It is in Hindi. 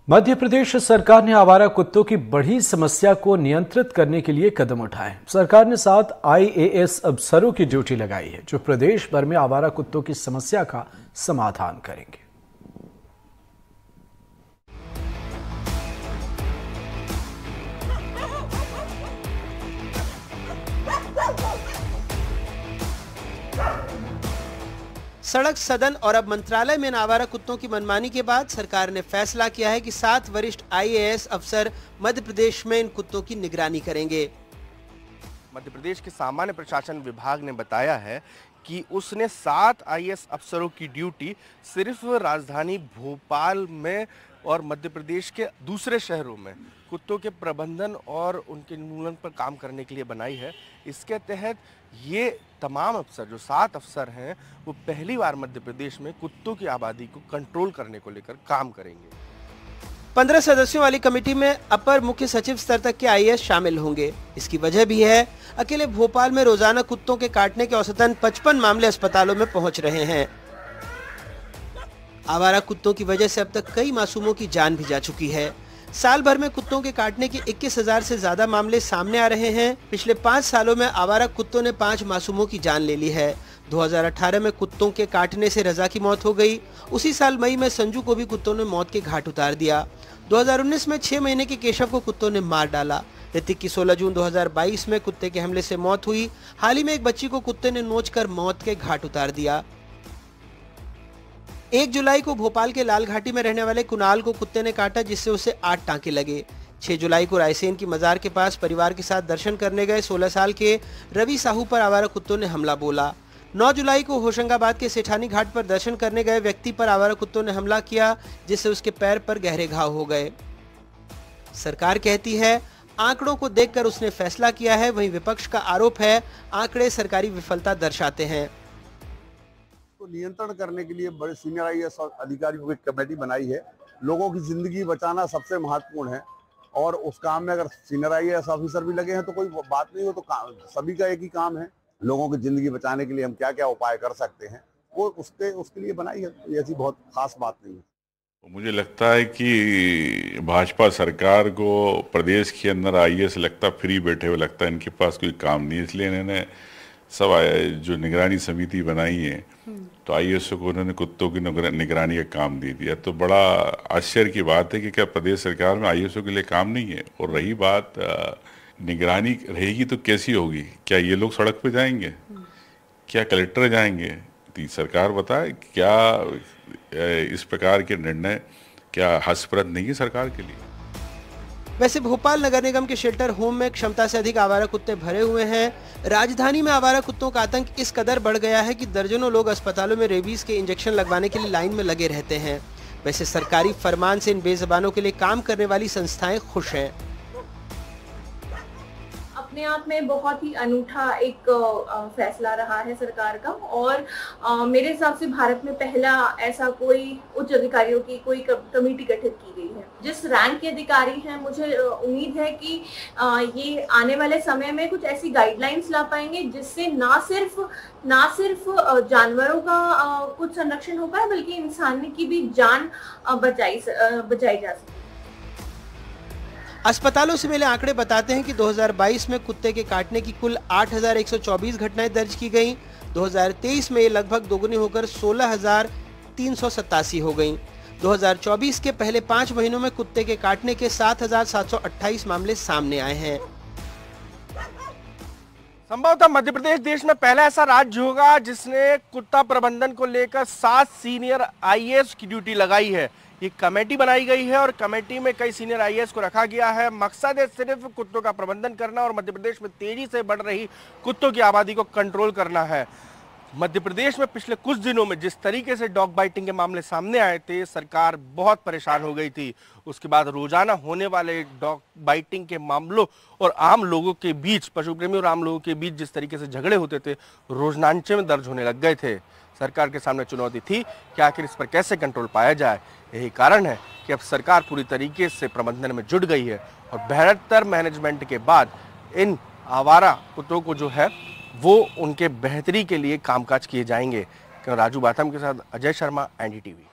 मध्य प्रदेश सरकार ने आवारा कुत्तों की बढ़ी समस्या को नियंत्रित करने के लिए कदम उठाए। सरकार ने 7 IAS अफसरों की ड्यूटी लगाई है जो प्रदेश भर में आवारा कुत्तों की समस्या का समाधान करेंगे। सड़क, सदन और अब मंत्रालय में आवारा कुत्तों की मनमानी के बाद सरकार ने फैसला किया है कि 7 वरिष्ठ IAS अफसर मध्य प्रदेश में इन कुत्तों की निगरानी करेंगे। मध्य प्रदेश के सामान्य प्रशासन विभाग ने बताया है कि उसने 7 IAS अफसरों की ड्यूटी सिर्फ राजधानी भोपाल में और मध्य प्रदेश के दूसरे शहरों में कुत्तों के प्रबंधन और उनके निर्मूलन पर काम करने के लिए बनाई है। इसके तहत ये तमाम अफसर, जो 7 अफसर हैं, वो पहली बार मध्य प्रदेश में कुत्तों की आबादी को कंट्रोल करने को लेकर काम करेंगे। 15 सदस्यों वाली कमेटी में अपर मुख्य सचिव स्तर तक के IAS शामिल होंगे। इसकी वजह भी है, अकेले भोपाल में रोजाना कुत्तों के काटने के औसतन 55 मामले अस्पतालों में पहुंच रहे हैं। आवारा कुत्तों की वजह से अब तक कई मासूमों की जान भी जा चुकी है। साल भर में कुत्तों के काटने के 21,000 से ज्यादा मामले सामने आ रहे हैं। पिछले 5 सालों में आवारा कुत्तों ने 5 मासूमों की जान ले ली है। 2018 में कुत्तों के काटने से रजा की मौत हो गई। उसी साल मई में संजू को भी कुत्तों ने मौत के घाट उतार दिया। 2019 में 6 महीने के केशव को कुत्तों ने मार डाला। ऋतिक की 16 जून 2022 में कुत्ते के हमले से मौत हुई। हाल ही में एक बच्ची को कुत्ते ने नोचकर मौत के घाट उतार दिया। 1 जुलाई को भोपाल के लाल घाटी में रहने वाले कुणाल को कुत्ते ने काटा, जिससे उसे 8 टांके लगे। 6 जुलाई को रायसेन की मजार के पास परिवार के साथ दर्शन करने गए 16 साल के रवि साहू पर आवारा कुत्तों ने हमला बोला। 9 जुलाई को होशंगाबाद के सेठानी घाट पर दर्शन करने गए व्यक्ति पर आवारा कुत्तों ने हमला किया, जिससे उसके पैर पर गहरे घाव हो गए। सरकार कहती है आंकड़ों को देखकर उसने फैसला किया है, वहीं विपक्ष का आरोप है आंकड़े सरकारी विफलता दर्शाते हैं। तो नियंत्रण करने के लिए बड़े सीनियर IAS अधिकारियों की कमेटी बनाई है। लोगों की जिंदगी बचाना सबसे महत्वपूर्ण है और उस काम में अगर सीनियर IAS ऑफिसर भी लगे हैं तो कोई बात नहीं हो, तो सभी का एक ही काम है। लोगों की जिंदगी बचाने के लिए हम क्या क्या उपाय कर सकते हैं वो उसके लिए बनाई है। ऐसी बहुत खास बात नहीं है। मुझे लगता है कि भाजपा सरकार को प्रदेश के अंदर IAS लगता फ्री बैठे हुए लगता है, इनके पास कोई काम नहीं, इसलिए इन्होंने सब जो निगरानी समिति बनाई है तो IAS को उन्होंने कुत्तों की निगरानी का काम दे दिया। तो बड़ा आश्चर्य की बात है कि क्या प्रदेश सरकार में IAS के लिए काम नहीं है। और रही बात निगरानी रहेगी तो कैसी होगी, क्या ये लोग सड़क पे जाएंगे, क्या कलेक्टर जाएंगे? तो सरकार बताए क्या इस प्रकार के निर्णय क्या हास्यप्रद नहीं है सरकार के लिए? वैसे भोपाल नगर निगम के शेल्टर होम में क्षमता से अधिक आवारा कुत्ते भरे हुए हैं। राजधानी में आवारा कुत्तों का आतंक इस कदर बढ़ गया है कि दर्जनों लोग अस्पतालों में रेबीज के इंजेक्शन लगवाने के लिए लाइन में लगे रहते हैं। वैसे सरकारी फरमान से इन बेज़बानों के लिए काम करने वाली संस्थाएं खुश हैं। अपने आप में बहुत ही अनूठा एक फैसला रहा है सरकार का और मेरे हिसाब से भारत में पहला ऐसा कोई उच्च अधिकारियों की कोई कमेटी गठित की गई है। जिस रैंक के अधिकारी हैं, मुझे उम्मीद है कि ये आने वाले समय में कुछ ऐसी गाइडलाइंस ला पाएंगे जिससे ना सिर्फ जानवरों का कुछ संरक्षण हो पाए बल्कि इंसान की भी जान बचाई जा सके। अस्पतालों से मिले आंकड़े बताते हैं कि 2022 में कुत्ते के काटने की कुल 8,124 घटनाएं दर्ज की गईं। 2023 में ये लगभग दोगुनी होकर 16,387 हो गईं। 2024 के पहले 5 महीनों में कुत्ते के काटने के 7,728 मामले सामने आए हैं। संभवतः मध्य प्रदेश देश में पहला ऐसा राज्य होगा जिसने कुत्ता प्रबंधन को लेकर 7 सीनियर IAS की ड्यूटी लगाई है। ये कमेटी बनाई गई है और कमेटी में कई सीनियर IAS को रखा गया है। मकसद है सिर्फ कुत्तों का प्रबंधन करना और मध्य प्रदेश में तेजी से बढ़ रही कुत्तों की आबादी को कंट्रोल करना है। मध्य प्रदेश में पिछले कुछ दिनों में जिस तरीके से डॉग बाइटिंग के मामले सामने आए थे, सरकार बहुत परेशान हो गई थी। उसके बाद रोजाना होने वाले डॉग बाइटिंग के मामलों और आम लोगों के बीच, पशु प्रेमी और आम लोगों के बीच जिस तरीके से झगड़े होते थे, रोजनांचे में दर्ज होने लग गए थे। सरकार के सामने चुनौती थी कि आखिर इस पर कैसे कंट्रोल पाया जाए। यही कारण है कि अब सरकार पूरी तरीके से प्रबंधन में जुट गई है और बेहतर मैनेजमेंट के बाद इन आवारा कुत्तों को जो है वो उनके बेहतरी के लिए कामकाज किए जाएंगे। राजू बाथम के साथ अजय शर्मा, NDTV।